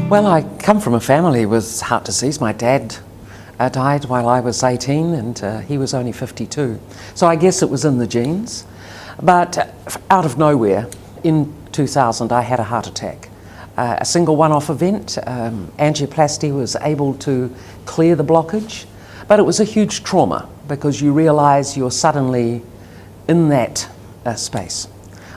Well, I come from a family with heart disease. My dad died while I was 18 and he was only 52. So I guess it was in the genes. But out of nowhere, in 2000, I had a heart attack. A single one-off event. Angioplasty was able to clear the blockage, but it was a huge trauma because you realise you're suddenly in that space.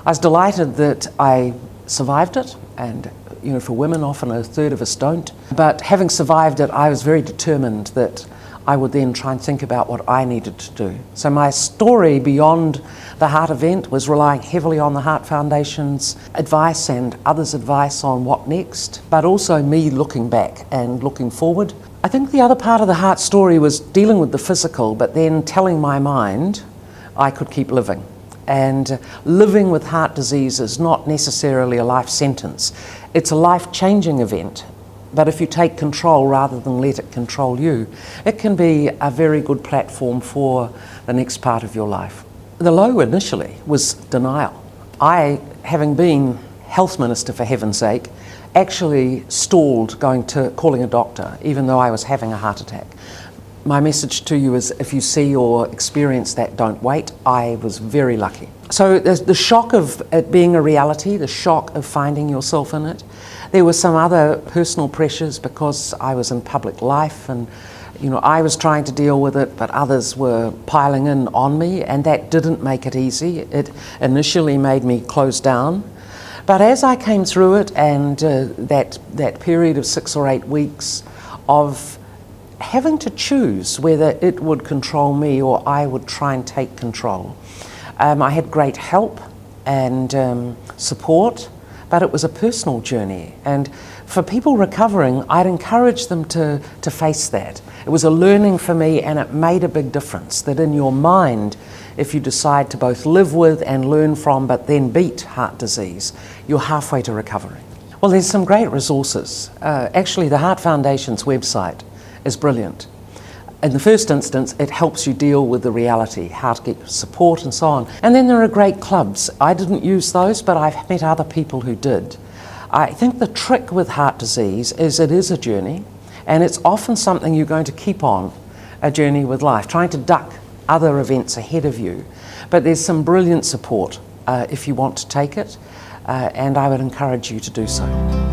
I was delighted that I survived it, and you know, for women often a third of us don't. But having survived it, I was very determined that I would then try and think about what I needed to do. So my story beyond the heart event was relying heavily on the Heart Foundation's advice and others' advice on what next, but also me looking back and looking forward. I think the other part of the heart story was dealing with the physical, but then telling my mind I could keep living. And living with heart disease is not necessarily a life sentence. It's a life-changing event, but if you take control rather than let it control you, it can be a very good platform for the next part of your life. The low initially was denial. I, having been health minister for heaven's sake, actually stalled calling a doctor, even though I was having a heart attack. My message to you is, if you see or experience that, don't wait. I was very lucky. So the shock of it being a reality, the shock of finding yourself in it. There were some other personal pressures because I was in public life and you know, I was trying to deal with it, but others were piling in on me, and that didn't make it easy. It initially made me close down. But as I came through it, and that period of 6 or 8 weeks of having to choose whether it would control me or I would try and take control. I had great help and support, but it was a personal journey. And for people recovering, I'd encourage them to face that. It was a learning for me, and it made a big difference that in your mind, if you decide to both live with and learn from, but then beat heart disease, you're halfway to recovery. Well, there's some great resources. Actually, the Heart Foundation's website is brilliant. In the first instance, it helps you deal with the reality, how to get support and so on. And then there are great clubs. I didn't use those, but I've met other people who did. I think the trick with heart disease is it is a journey, and it's often something you're going to keep on, a journey with life, trying to duck other events ahead of you. But there's some brilliant support if you want to take it, and I would encourage you to do so.